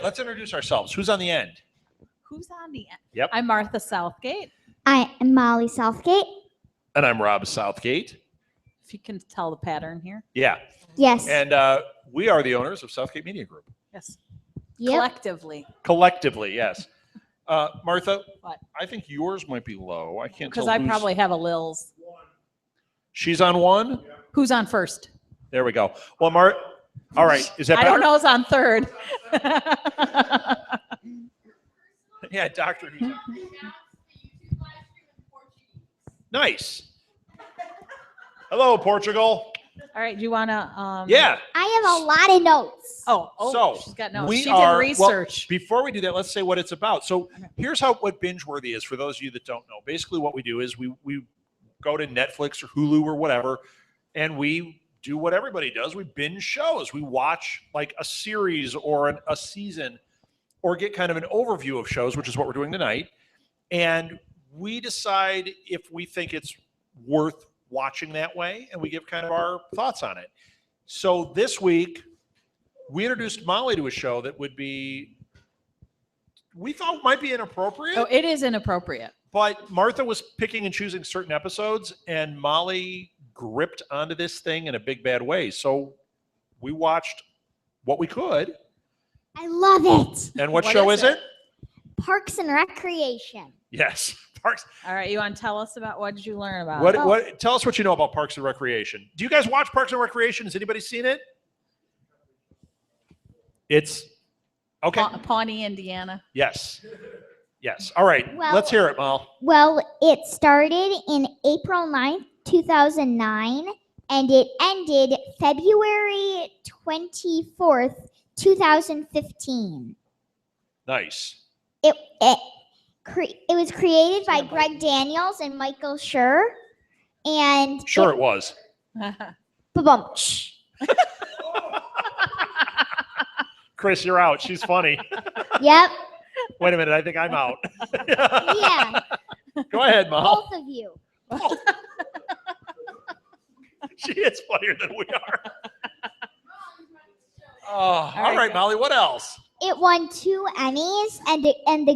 let's introduce ourselves. Who's on the end? Who's on the end? Yep. I'm Martha Southgate. I am Molly Southgate. And I'm Rob Southgate. If you can tell the pattern here. Yeah. Yes. And we are the owners of Southgate Media Group. Yes. Yep. Collectively. Collectively, yes. Martha, What? I think yours might be low. I can't tell. Because I probably have a Lils. She's on one? Who's on first? There we go. Well, all right. Is that I better? don't know who's on third. Yeah, Doctor Who's on. Nice. Hello, Portugal. All right, do you want to? Yeah. I have a lot of notes. Oh, So, she's got notes. we She are- did research. Well, before we do that, let's say what it's about. So here's what Binge Worthy is for those of you that don't know. Basically, what we do is we go to Netflix or Hulu or whatever, and we do what everybody does. We binge shows. We watch like a series or a season or get kind of an overview of shows, which is what we're doing tonight. And we decide if we think it's worth watching that way, and we give kind of our thoughts on it. So this week, we introduced Molly to a show that we thought might be inappropriate. Oh, it is inappropriate. But Martha was picking and choosing certain episodes, and Molly gripped onto this thing in a big, bad way. So we watched what we could. I love it. And what What show is is it? Parks and Recreation. Yes, Parks. All right, you want to tell us about what did you learn about it? What? Tell us what you know about Parks and Recreation. Do you guys watch Parks and Recreation? Has anybody seen it? It's okay. Pawnee, Indiana. Yes. Yes. All right. Well- Let's hear it, Mal. Well, it started in April 9th, 2009, and it ended February 24th, 2015. Nice. It was created by Greg Daniels and Michael Schur, and Sure, it was. Ba-bum. Chris, you're out. She's funny. Yep. Wait a minute. I think I'm out. Yeah. Go ahead, Mal. Both of you. She is funnier than we are. Oh, all right, right, go. Molly. What else? It won 2 Emmys and the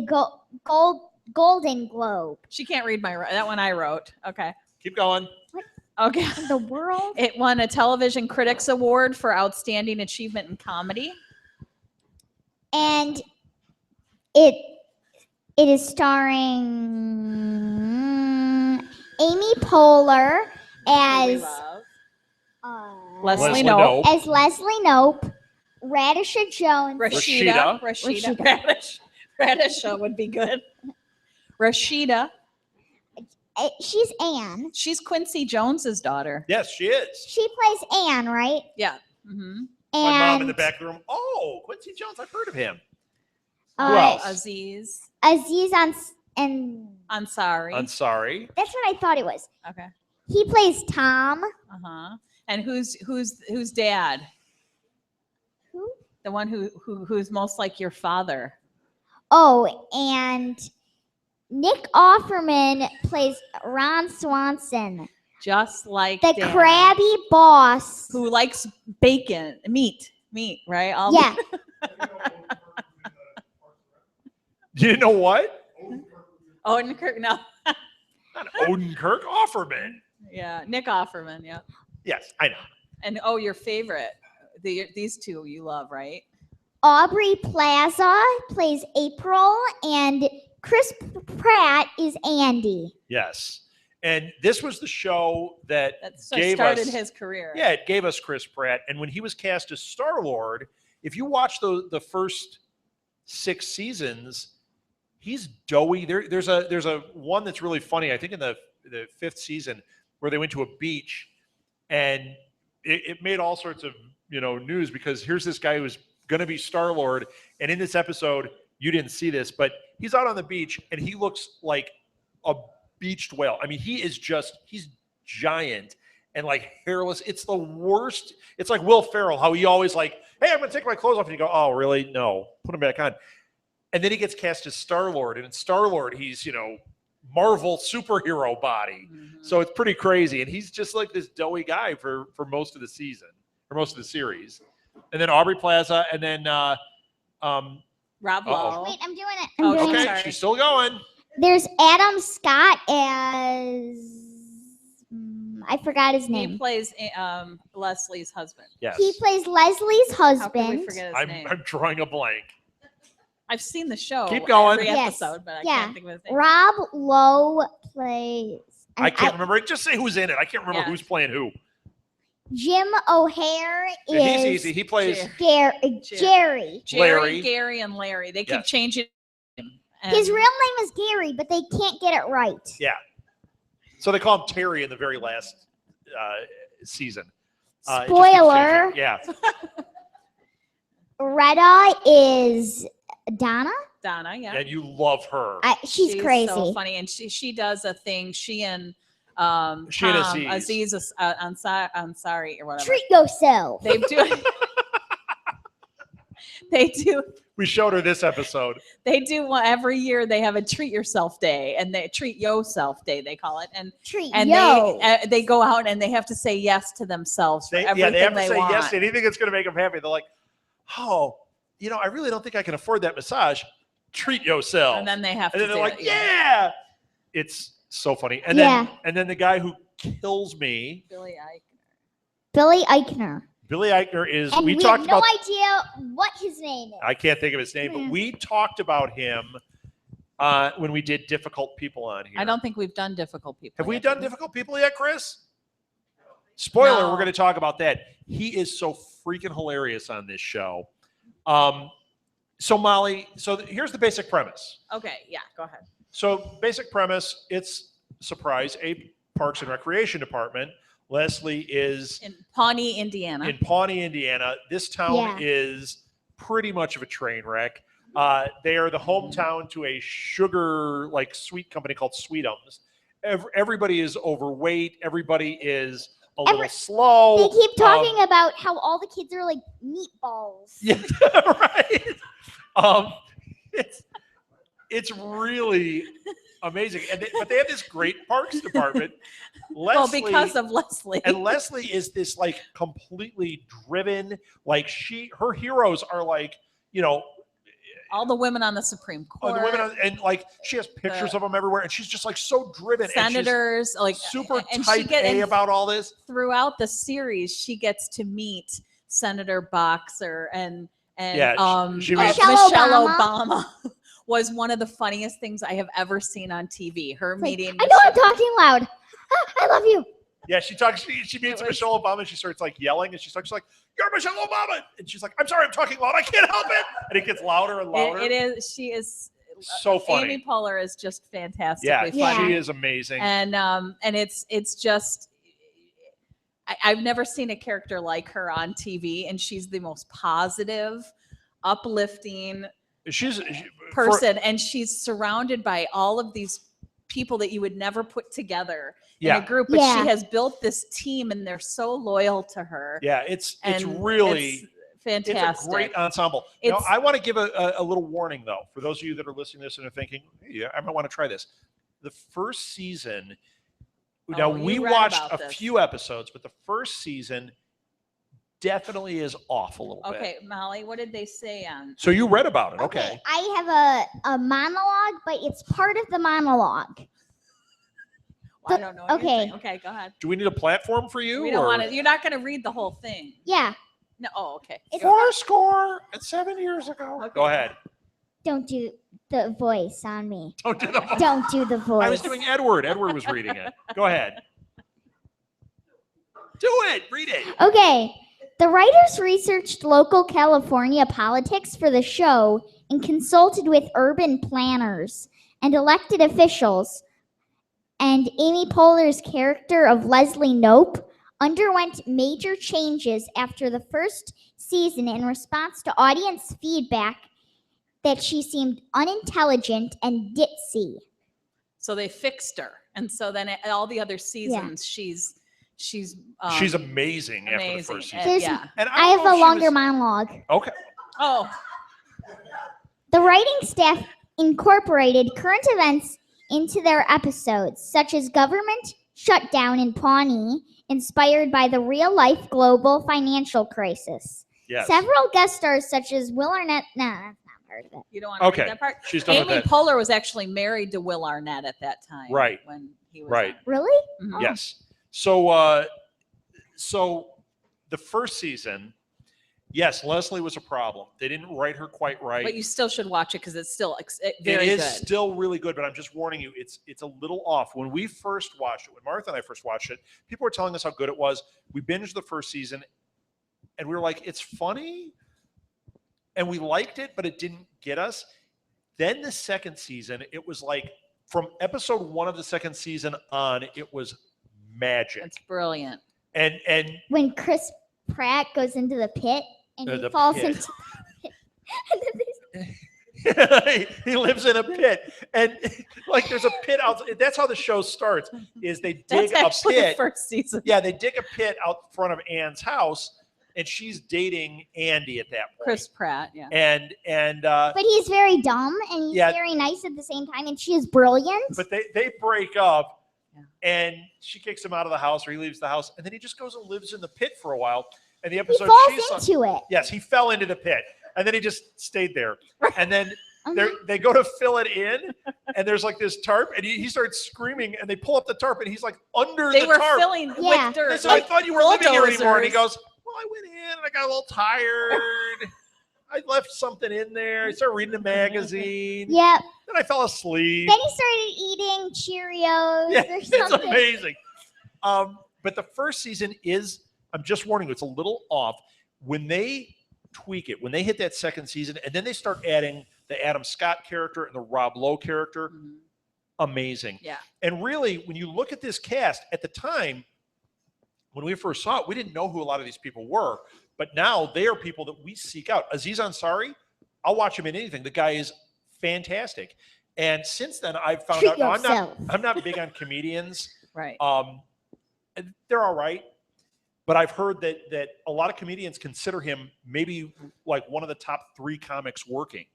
Golden Globe. She can't read that one I wrote. Okay. Keep going. Okay. In the world. It won a Television Critics Award for Outstanding Achievement in Comedy. And it is starring Amy Poehler Who we as love. Leslie Leslie Knope. Knope. as Leslie Nope, Radisha Jones. Rashida. Rashida. Radisha would be good. Rashida. She's Anne. She's Quincy Jones's daughter. Yes, she is. She plays Anne, right? Yeah. Mm-hmm. And My mom in the back room. Oh, Quincy Jones. I've heard of him. Who uh, else? Aziz Aziz and Ansari. I'm sorry. that's what I thought it was. Okay. He plays Tom. Uh-huh. And who's dad? Who? The one who's most like your father. Oh, and Nick Offerman plays Ron Swanson, Just like the Dad. crabby boss. Who likes bacon, meat, right? All Yeah, You know what? Odenkirk, no. Not Odenkirk. Offerman. Yeah, Nick Offerman, yeah. Yes, I know. And your favorite, these two you love, right? Aubrey Plaza plays April, and Chris Pratt is Andy. Yes. And this was the show that gave started us his career. Yeah, it gave us Chris Pratt. And when he was cast as Star-Lord, if you watch the first 6 seasons, he's doughy. There's a one that's really funny, I think in the 5th season, where they went to a beach, and it made all sorts of news, because here's this guy who's going to be Star-Lord, and in this episode, you didn't see this, but he's out on the beach, and he looks like a beached whale. I mean, he's giant and like hairless. It's the worst. It's like Will Ferrell, how he always like, hey, I'm going to take my clothes off. And you go, oh, really? No, put them back on. And then he gets cast as Star-Lord. And in Star-Lord, he's, Marvel superhero body. Mm-hmm. So it's pretty crazy. And he's just like this doughy guy for most of the season, or most of the series. And then Aubrey Plaza. And then Rob Uh-oh. Lowe. Wait, I'm doing it. Oh, I'm doing Okay, it. sorry. she's still going. There's Adam Scott as I forgot his He name. plays Leslie's husband. Yes. He plays Leslie's How could we husband. forget his I'm name? drawing a blank. I've seen the show. Keep going. Every Yes. episode, but I Yeah. can't think of his name. Rob Lowe plays. I can't remember it. Just say who's in it. I can't remember Yeah. who's playing who. Jim O'Hare And is he's easy. He plays Jerry. Larry. Gary, and Larry. They keep Yes. changing. His real name is Gary, but they can't get it right. Yeah. So they call him Terry in the very last season. It just keeps Spoiler. changing. Yeah. Retta is Donna. Donna, yeah. And you love her. She's crazy. So funny, and she does a thing. She and She and Tom, Aziz. Ansari or whatever. Treat yourself. They do. We showed her this episode. They do one every year. They have a treat yourself day, and they treat yourself day. They call it, and Treat and yo. they go out and they have to say yes to themselves for everything they have to say want. yes to anything that's going to make them happy. They're like, oh, I really don't think I can afford that massage. Treat yourself. And then they have And to then do they're like, it, yeah. It's so funny. And then the guy who kills me, Billy Ike. Billy Eichner. Billy Eichner is. And we we talked have no about. idea what his name is. I can't think of his name, but we talked about him when we did difficult people on here. I don't think we've done difficult people. Have we yet, done have difficult people yet, Chris? Spoiler: No. We're going to talk about that. He is so freaking hilarious on this show. So Molly, here's the basic premise. Okay, yeah, go ahead. So basic premise: it's surprise a Parks and Recreation department. Leslie is In Pawnee, Indiana. in Pawnee, Indiana. This town Yeah. is pretty much of a train wreck. They are the hometown to a sugar sweet company called Sweetums. Everybody is overweight. Everybody is a little slow. They keep talking about how all the kids are like meatballs. Yeah, right. It's really amazing, but they have this great parks department. Well, because of Leslie. And Leslie is this completely driven, her heroes are all the women on the Supreme Court. the women, and she has pictures of them everywhere, and she's just so driven. Senators, and she's super and type A about all this. Throughout the series, she gets to meet Senator Boxer and she meets- Michelle Obama. Obama was one of the funniest things I have ever seen on TV. Her It's like, meeting. I know I'm talking loud. I love you. Yeah, she talks. She meets Michelle Obama, and she starts yelling, and she's like, "You're Michelle Obama!" And she's like, "I'm sorry, I'm talking loud. I can't help it." And it gets louder and louder. It is. She is so funny. Amy Poehler is just fantastically Yeah, funny. she is amazing. And it's just I've never seen a character like her on TV, and she's the most positive, uplifting person, and she's surrounded by all of these people that you would never put together in a group, but she has built this team, and they're so loyal to her. Yeah, it's really fantastic. It's a great ensemble. Now, I want to give a little warning, though, for those of you that are listening to this and are thinking, hey, I might want to try this. The first season, now we watched a few episodes, but the first season definitely is off a little bit. Okay, Molly, what did they say on? So you read about it. Okay. I have a monologue, but it's part of the monologue. Well, I don't know. What you're Okay. saying. Okay, go ahead. Do we need a platform for you? We don't want to. You're not going to read the whole thing. Yeah. No. Oh, okay. It's Go ahead. 4 and 7 years ago. Okay. Go ahead. Don't do the voice on me. Don't do the Don't do the voice. I was doing Edward. Edward was reading it. Go ahead. Do it. Read it. Okay. The writers researched local California politics for the show and consulted with urban planners and elected officials. And Amy Poehler's character of Leslie Knope underwent major changes after the first season in response to audience feedback that she seemed unintelligent and ditzy. So they fixed her, and so then all the other seasons, she's amazing after the first season. There's- And I have a longer monologue. Okay. Oh, The writing staff incorporated current events into their episodes, such as government shutdown in Pawnee, inspired by the real-life global financial crisis. Yes. Several guest stars, such as Will Arnett, part of it. You don't want to Okay. read that part? She's done with Amy that. Poehler was actually married to Will Arnett at that time. Right. When he was Right. Really? on. Mhm. Yes. So, so the first season, yes, Leslie was a problem. They didn't write her quite right. But you still should watch it because it's still It very is good. still really good, but I'm just warning you, it's a little off. When we first watched it, when Martha and I first watched it, people were telling us how good it was. We binged the first season, and we were like, it's funny, and we liked it, but it didn't get us. Then the second season, it was like from episode 1 of the second season on, it was magic. It's brilliant. And When Chris Pratt goes into the pit and he The falls pit. into the pit. And then he lives in a pit, and like there's a pit out. That's how the show starts. Is they dig That's a actually the pit. first season. Yeah, they dig a pit out front of Anne's house, and she's dating Andy at that point. Chris Pratt, yeah. And but he's very dumb and he's Yeah. very nice at the same time, and she is brilliant. but they break up, Yeah. and she kicks him out of the house, or he leaves the house, and then he just goes and lives in the pit for a while. And the He episode falls she's on, into it. yes, he fell into the pit, and then he just stayed there, and then. Mhm. They go to fill it in, and there's like this tarp, and he starts screaming, and they pull up the tarp, and he's like under They the were tarp. filling Yeah. with dirt. And so I thought you were living here anymore. And he bulldozers. goes, well, I went in, and I got a little tired. I left something in there. I started reading a magazine. Yep. Then I fell asleep. Then he started eating Cheerios Yeah, or it's something. amazing. But the first season is, I'm just warning you, it's a little off. When they tweak it, when they hit that second season, and then they start adding the Adam Scott character and the Rob Lowe character, Mhm. amazing. Yeah. And really, when you look at this cast, at the time, when we first saw it, we didn't know who a lot of these people were. But now they are people that we seek out. Aziz Ansari, I'll watch him in anything. The guy is fantastic. And since then, I've found Treat out now, yourself. I'm not big on comedians. Right. And they're all right. But I've heard that a lot of comedians consider him maybe like one of the top 3 comics working.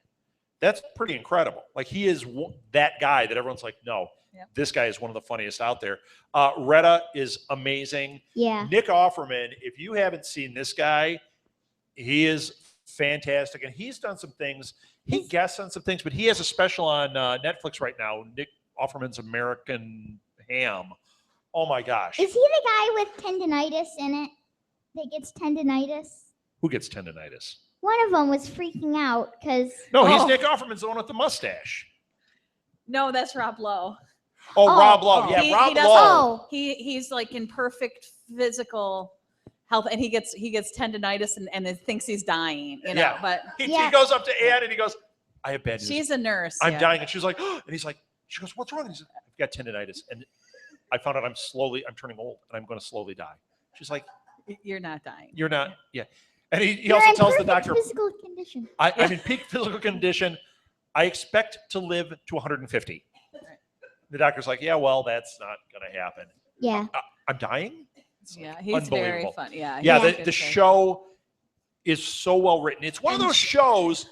That's pretty incredible. Like he is that guy that everyone's like, no, Yep. this guy is one of the funniest out there. Retta is amazing. Yeah. Nick Offerman, if you haven't seen this guy, he is fantastic. And he's done some things. He guests on some things, but he has a special on Netflix right now, Nick Offerman's American Ham. Oh my gosh. Is he the guy with tendinitis in it that gets tendinitis? Who gets tendinitis? One of them was freaking out because No, he's Oh. Nick Offerman's the one with the mustache. No, that's Rob Lowe. Oh, Oh, Rob Lowe. oh. Yeah, He Rob does- Lowe. oh, He's like in perfect physical health, and he gets tendinitis and then thinks he's dying. You know, Yeah. but He Yeah. goes up to Anne and he goes, I have bad news. she's a nurse. I'm yeah. dying. And she's like, and he's like, she goes, what's wrong? And he's like, I've got tendinitis. And I found out I'm turning old and I'm going to slowly die. She's like, You're not dying. you're not. Yeah. And he you're also in tells the perfect doctor, physical condition. I'm in peak physical condition. I expect to live to 150. The doctor's like, yeah, well, that's not going to happen. Yeah. I'm dying? It's Yeah, he's very unbelievable. fun. Yeah. Yeah, he's a the good show is so well written. It's one of And those shows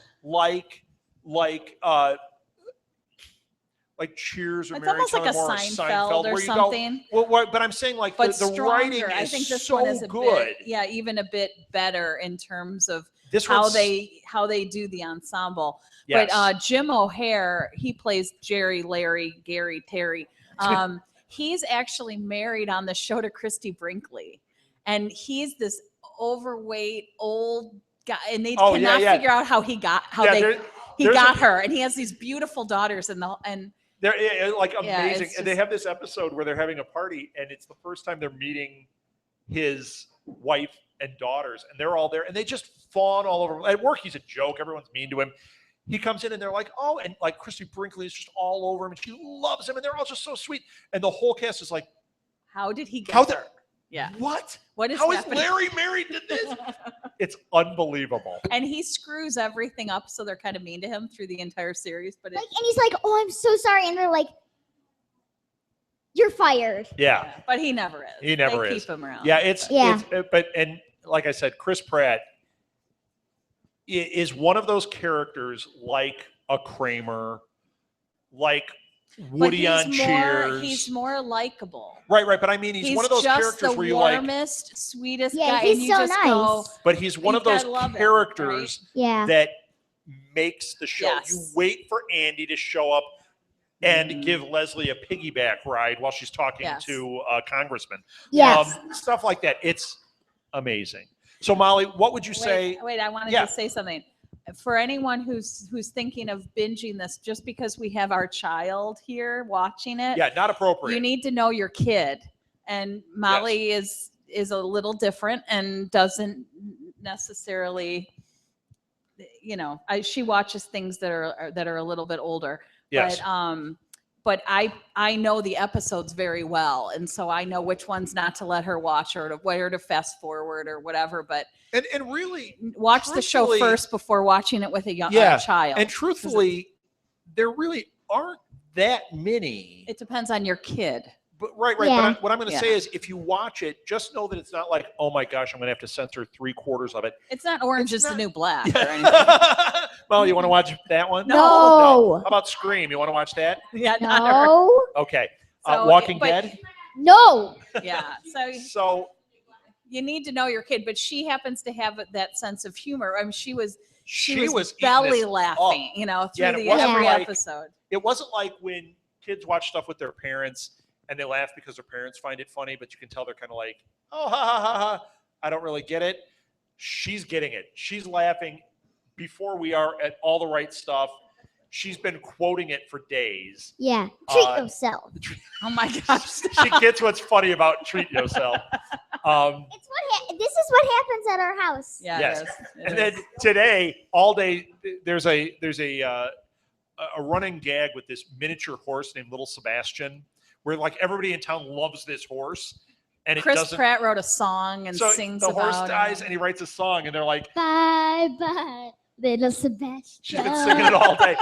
like Cheers or It's Mary almost like a Tyler Moore Seinfeld or where you something. go, well, but I'm saying like But the writing stronger. I is think this so one is a good. bit, yeah, even a bit better in terms of This how one's- they do the ensemble. yes. But Jim O'Hare, he plays Jerry, Larry, Gary, Terry. He's actually married on the show to Christy Brinkley, and he's this overweight old guy, and they Oh, yeah, cannot yeah. figure out how he got Yeah, he there's got a- her, and he has these beautiful daughters, and they're like Yeah, amazing. it's And they just- have this episode where they're having a party, and it's the first time they're meeting his wife and daughters, and they're all there, and they just fawn all over him. At work, he's a joke. Everyone's mean to him. He comes in, and they're like, oh, and like Christy Brinkley is just all over him, and she loves him, and they're all just so sweet. And the whole cast is like, how did he get how her? Yeah. What? What is How is happening? Larry married to this? It's unbelievable. And he screws everything up, so they're kind of mean to him through the entire series. But Like, and he's like, "Oh, I'm so sorry," and they're like, "You're fired." Yeah. but he never is. He never they is. Keep him around. Yeah, it's Yeah. but and like I said, Chris Pratt is one of those characters like a Kramer, like But Woody he's on Cheers. He's more likable. Right, but I mean, he's one of those just characters the where you like, warmest, sweetest Yeah, guy, he's and you so just nice. go, but he's one You of those gotta love him, characters Yeah. that makes the show. Yes. You wait for Andy to show up and give Leslie a piggyback ride while she's talking to a congressman. Yes. Stuff like that. It's amazing. So, Molly, what would you say? Wait, I wanted to say something. For anyone who's thinking of binging this, just because we have our child here watching it, not appropriate. You need to know your kid. And Molly is a little different and doesn't necessarily, she watches things that are a little bit older. Yes. But I know the episodes very well, and so I know which ones not to let her watch or where to fast forward or whatever. But and really watch the show first before watching it with a young child. And truthfully, there really aren't that many. It depends on your kid. But right. Yeah. But what I'm going to say is, if you watch it, just know that it's not like, oh my gosh, I'm going to have to censor 3/4 of it. It's not Orange is the New Black or anything. Well, you want to watch that one? No. How about Scream? You want to watch that? Yeah. No. Okay. So, Walking Dead? No. Yeah. So you need to know your kid, but she happens to have that sense of humor. I mean, she was eating belly this laughing, up. through it wasn't every like- episode. It wasn't like when kids watch stuff with their parents and they laugh because their parents find it funny, but you can tell they're kind of like, oh, ha, ha, ha, ha. I don't really get it. She's getting it. She's laughing before we are at all the right stuff. She's been quoting it for days. Yeah. Treat yourself. Oh my gosh. She gets what's funny about treat yourself. This is what happens at our house. Yeah. Yes. It And is. then today, all day, there's a running gag with this miniature horse named Little Sebastian, where like everybody in town loves this horse, and it Chris doesn't. Pratt wrote a song and So sings the about horse dies, it. and he writes a song, and they're like, Bye bye, little Sebastian. she's been singing it all day.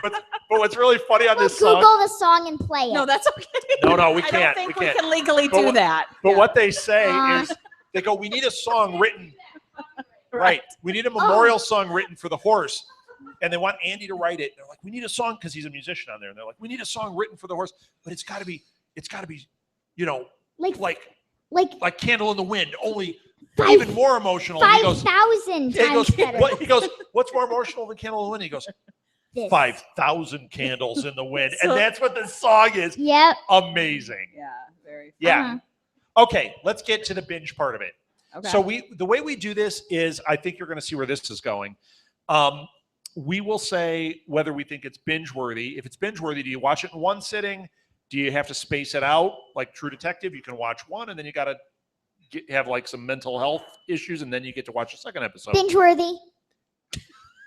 But what's really funny on We'll this Google song? the song and play it. No, that's okay. No, we I don't can't. think We we can't. can legally But do what- that. But Yeah. what they say Uh. is, they go, we need a song written. Right. We need a memorial song written for the horse. And they want Andy to write it. They're like, we need a song because he's a musician on there. And they're like, we need a song written for the horse, but it's got to be, like Candle in the Wind, only even more emotional. And he goes, 5,000 times better. He goes, what's more emotional than Candle in the Wind? He goes, This. 5,000 candles in the wind. So- And that's what the song is. Yep. Amazing. Yeah, very. Yeah. Okay, let's get to the binge part of it. Okay. So the way we do this is, I think you're going to see where this is going. We will say whether we think it's binge worthy. If it's binge worthy, do you watch it in one sitting? Do you have to space it out like True Detective? You can watch one, and then you got to have like some mental health issues, and then you get to watch the second episode. Binge worthy.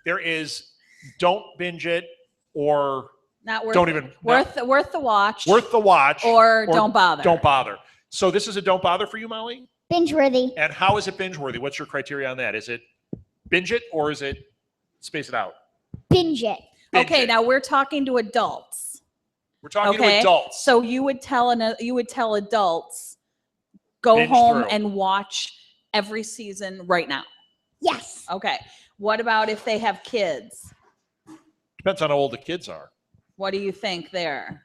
There is don't binge it, or Not worth don't it. even worth the watch. worth the watch, or don't bother. Don't bother. So this is a don't bother for you, Molly? Binge worthy. And how is it binge worthy? What's your criteria on that? Is it binge it, or is it space it out? Binge it. Binge Okay, it. now we're talking to adults. We're talking to Okay, adults. So you would tell adults, go Binge home through. and watch every season right now. Yes. Okay. What about if they have kids? Depends on how old the kids are. What do you think there?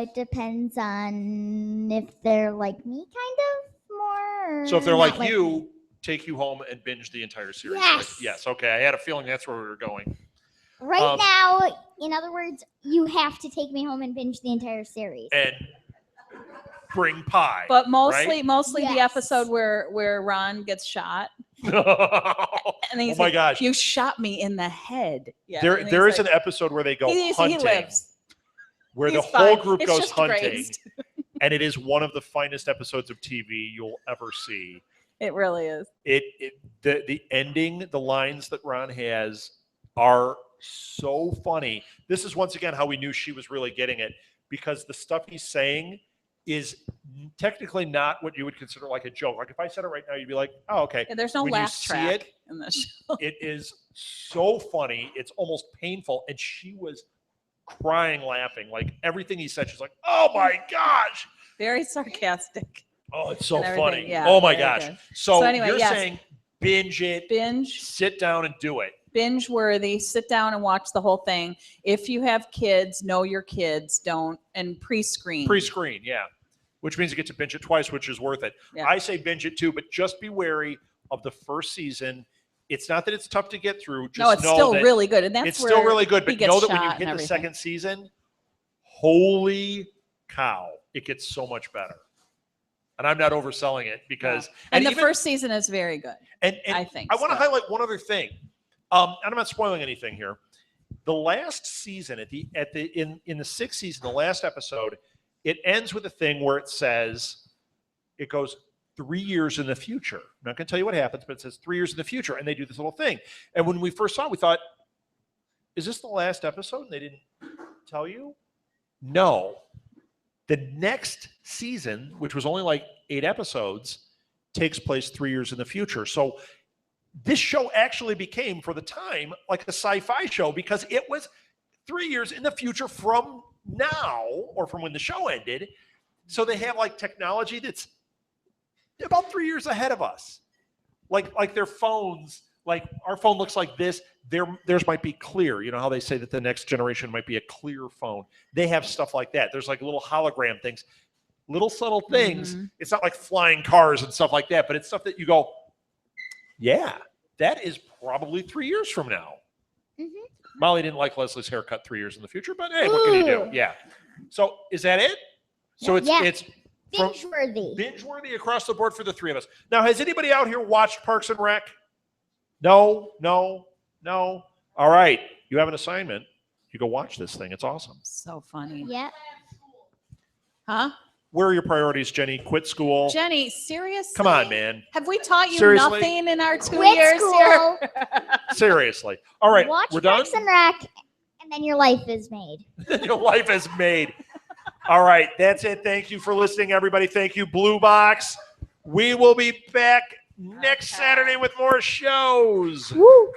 It depends on if they're like me, kind of more. So if they're not like you, take you home and binge the entire series. Yes. Right? Yes. Okay. I had a feeling that's where we were going. Right now, in other words, you have to take me home and binge the entire series. And bring pie. But mostly Yes. the episode where Ron gets shot. Oh And he's my like, gosh. you shot me in the head. Yeah. There and he's there is like, an episode where they go he hunting, lives. where the He's whole fine. group It's goes just hunting, grazed. and it is one of the finest episodes of TV you'll ever see. It really is. The ending, the lines that Ron has are so funny. This is once again how we knew she was really getting it, because the stuff he's saying is technically not what you would consider like a joke. Like if I said it right now, you'd be like, "Oh, okay." Yeah, there's no When you laugh see track it, in this show. it is so funny. It's almost painful, and she was crying, laughing. Like everything he said, she's like, "Oh my gosh." Very sarcastic. Oh, it's so And everything, funny. yeah, oh my very gosh. good. So, So anyway, you're yes. saying binge it, Binge sit down and do it. binge worthy. Sit down and watch the whole thing. If you have kids, know your kids. Don't and pre-screen. Pre-screen, yeah. Which means you get to binge it twice, which is worth it. Yeah. I say binge it too, but just be wary of the first season. It's not that it's tough to get through. Just No, it's know still that really good, and that's it's where still really good. he But gets know that when you shot hit and the everything. second season, holy cow, it gets so much better. And I'm not overselling it because And the even- first season is very good. And I think I want to still. highlight one other thing. And I'm not spoiling anything here. The last season, in the sixth season, the last episode, it ends with a thing where it says, it goes 3 years in the future. I'm not going to tell you what happens, but it says 3 years in the future, and they do this little thing. And when we first saw it, we thought, is this the last episode? And they didn't tell you? No. The next season, which was only like 8 episodes, takes place 3 years in the future. So this show actually became, for the time, like a sci-fi show because it was 3 years in the future from now, or from when the show ended. So they have like technology that's about 3 years ahead of us. Like their phones, like our phone looks like this. Theirs might be clear. You know how they say that the next generation might be a clear phone. They have stuff like that. There's like little hologram things, little subtle things. Mm-hmm. It's not like flying cars and stuff like that, but it's stuff that you go, yeah, that is probably 3 years from now. Mhm. Molly didn't like Leslie's haircut 3 years in the future, but hey, what can you do? Ooh. Yeah. So is that it? So Yeah. it's from Binge worthy. binge worthy across the board for the three of us. Now, has anybody out here watched Parks and Rec? No. All right. You have an assignment. You go watch this thing. It's awesome. So funny. Yep. Huh? Where are your priorities, Jenny? Quit school? Jenny, seriously? Come on, man. Have we taught you Seriously? nothing in our 2 Quit years school. here? Seriously. All right. Watch We're done? Parks and Rec, and then your life is made. Your life is made. All right. That's it. Thank you for listening, everybody. Thank you, Blue Box. We will be back next Okay. Saturday with more shows. Woo.